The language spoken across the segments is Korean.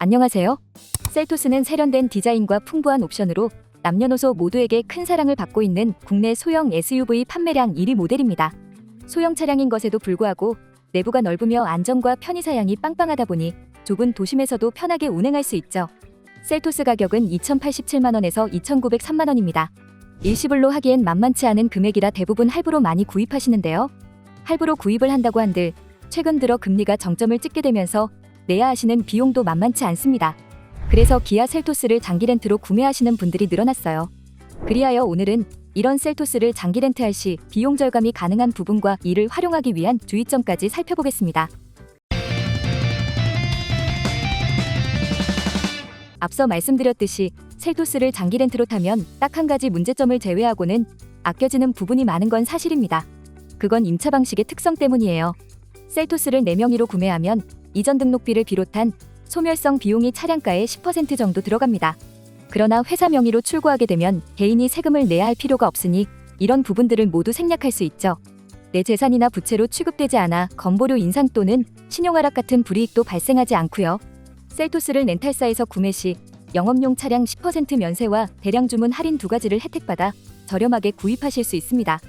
안녕하세요. 셀토스는 세련된 디자인과 풍부한 옵션으로 남녀노소 모두에게 큰 사랑을 받고 있는 국내 소형 SUV 판매량 1위 모델입니다. 소형 차량인 것에도 불구하고 내부가 넓으며 안정과 편의 사양이 빵빵하다 보니 좁은 도심에서도 편하게 운행할 수 있죠. 셀토스 가격은 2,087만원에서 2,903만원입니다. 일시불로 하기엔 만만치 않은 금액이라 대부분 할부로 많이 구입하시는데요. 할부로 구입을 한다고 한들 최근 들어 금리가 정점을 찍게 되면서 내야 하시는 비용도 만만치 않습니다. 그래서 기아 셀토스를 장기 렌트로 구매하시는 분들이 늘어났어요. 그리하여 오늘은 이런 셀토스를 장기 렌트할 시 비용 절감이 가능한 부분과 이를 활용하기 위한 주의점까지 살펴보겠습니다. 앞서 말씀드렸듯이 셀토스를 장기 렌트로 타면 딱 한 가지 문제점을 제외하고는 아껴지는 부분이 많은 건 사실입니다. 그건 임차 방식의 특성 때문이에요. 셀토스를 4명이로 구매하면 이전 등록비를 비롯한 소멸성 비용이 차량가의 10% 정도 들어갑니다. 그러나 회사 명의로 출고하게 되면 개인이 세금을 내야 할 필요가 없으니 이런 부분들을 모두 생략할 수 있죠. 내 재산이나 부채로 취급되지 않아 건보료 인상 또는 신용하락 같은 불이익도 발생하지 않고요. 셀토스를 렌탈사에서 구매 시 영업용 차량 10% 면세와 대량 주문 할인 두 가지를 혜택받아 저렴하게 구입하실 수 있습니다.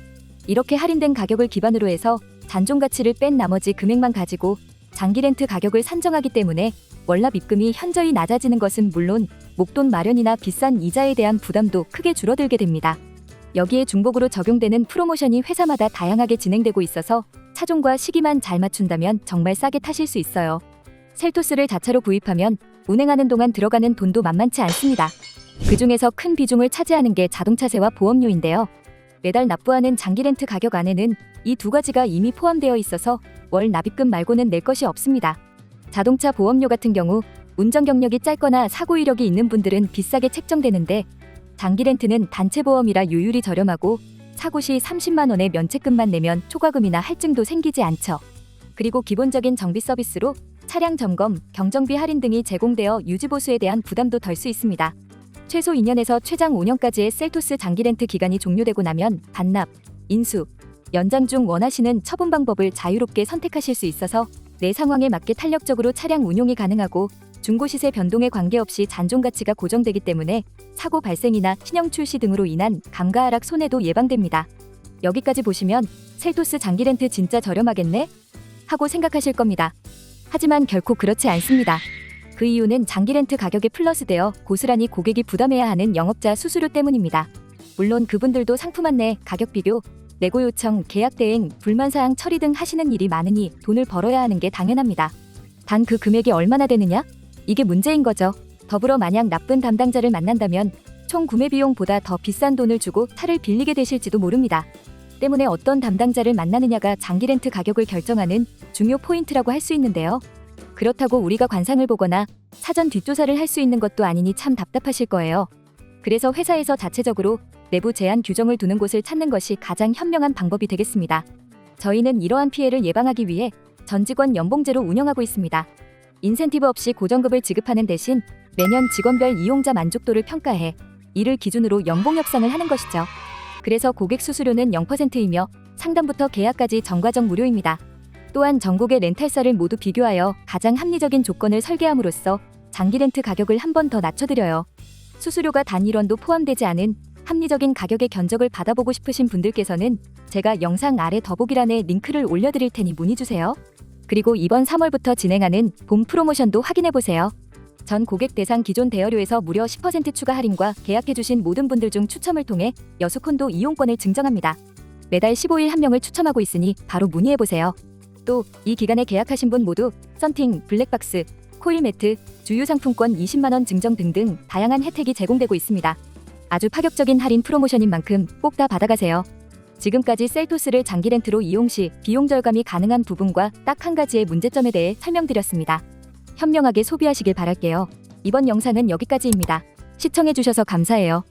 이렇게 할인된 가격을 기반으로 해서 잔존 가치를 뺀 나머지 금액만 가지고 장기 렌트 가격을 산정하기 때문에 월납 입금이 현저히 낮아지는 것은 물론 목돈 마련이나 비싼 이자에 대한 부담도 크게 줄어들게 됩니다. 여기에 중복으로 적용되는 프로모션이 회사마다 다양하게 진행되고 있어서 차종과 시기만 잘 맞춘다면 정말 싸게 타실 수 있어요. 셀토스를 자차로 구입하면 운행하는 동안 들어가는 돈도 만만치 않습니다. 그 중에서 큰 비중을 차지하는 게 자동차세와 보험료인데요. 매달 납부하는 장기 렌트 가격 안에는 이 두 가지가 이미 포함되어 있어서 월 납입금 말고는 낼 것이 없습니다. 자동차 보험료 같은 경우 운전 경력이 짧거나 사고 이력이 있는 분들은 비싸게 책정되는데 장기 렌트는 단체 보험이라 요율이 저렴하고 사고 시 30만 원의 면책금만 내면 초과금이나 할증도 생기지 않죠. 그리고 기본적인 정비 서비스로 차량 점검, 경정비 할인 등이 제공되어 유지보수에 대한 부담도 덜 수 있습니다. 최소 2년에서 최장 5년까지의 셀토스 장기 렌트 기간이 종료되고 나면 반납, 인수, 연장 중 원하시는 처분 방법을 자유롭게 선택하실 수 있어서 내 상황에 맞게 탄력적으로 차량 운용이 가능하고 중고 시세 변동에 관계없이 잔존 가치가 고정되기 때문에 사고 발생이나 신형 출시 등으로 인한 감가 하락 손해도 예방됩니다. 여기까지 보시면 셀토스 장기 렌트 진짜 저렴하겠네? 하고 생각하실 겁니다. 하지만 결코 그렇지 않습니다. 그 이유는 장기 렌트 가격에 플러스되어 고스란히 고객이 부담해야 하는 영업자 수수료 때문입니다. 물론 그분들도 상품 안내, 가격 비교, 내고 요청, 계약 대행, 불만사항 처리 등 하시는 일이 많으니 돈을 벌어야 하는 게 당연합니다. 단 그 금액이 얼마나 되느냐? 이게 문제인 거죠. 더불어 만약 나쁜 담당자를 만난다면 총 구매 비용보다 더 비싼 돈을 주고 차를 빌리게 되실지도 모릅니다. 때문에 어떤 담당자를 만나느냐가 장기 렌트 가격을 결정하는 중요 포인트라고 할 수 있는데요. 그렇다고 우리가 관상을 보거나 사전 뒷조사를 할 수 있는 것도 아니니 참 답답하실 거예요. 그래서 회사에서 자체적으로 내부 제한 규정을 두는 곳을 찾는 것이 가장 현명한 방법이 되겠습니다. 저희는 이러한 피해를 예방하기 위해 전 직원 연봉제로 운영하고 있습니다. 인센티브 없이 고정급을 지급하는 대신 매년 직원별 이용자 만족도를 평가해 이를 기준으로 연봉 협상을 하는 것이죠. 그래서 고객 수수료는 0%이며 상담부터 계약까지 전과정 무료입니다. 또한 전국의 렌탈사를 모두 비교하여 가장 합리적인 조건을 설계함으로써 장기 렌트 가격을 한 번 더 낮춰드려요. 수수료가 단 1원도 포함되지 않은 합리적인 가격의 견적을 받아보고 싶으신 분들께서는 제가 영상 아래 더보기란에 링크를 올려드릴 테니 문의주세요. 그리고 이번 3월부터 진행하는 봄 프로모션도 확인해보세요. 전 고객 대상 기존 대여료에서 무려 10% 추가 할인과 계약해주신 모든 분들 중 추첨을 통해 여수콘도 이용권을 증정합니다. 매달 15일 한 명을 추첨하고 있으니 바로 문의해보세요. 또 이 기간에 계약하신 분 모두 썬팅, 블랙박스, 코일 매트, 주유상품권 20만원 증정 등등 다양한 혜택이 제공되고 있습니다. 아주 파격적인 할인 프로모션인 만큼 꼭 다 받아가세요. 지금까지 셀토스를 장기 렌트로 이용 시 비용 절감이 가능한 부분과 딱 한 가지의 문제점에 대해 설명드렸습니다. 현명하게 소비하시길 바랄게요. 이번 영상은 여기까지입니다. 시청해주셔서 감사해요.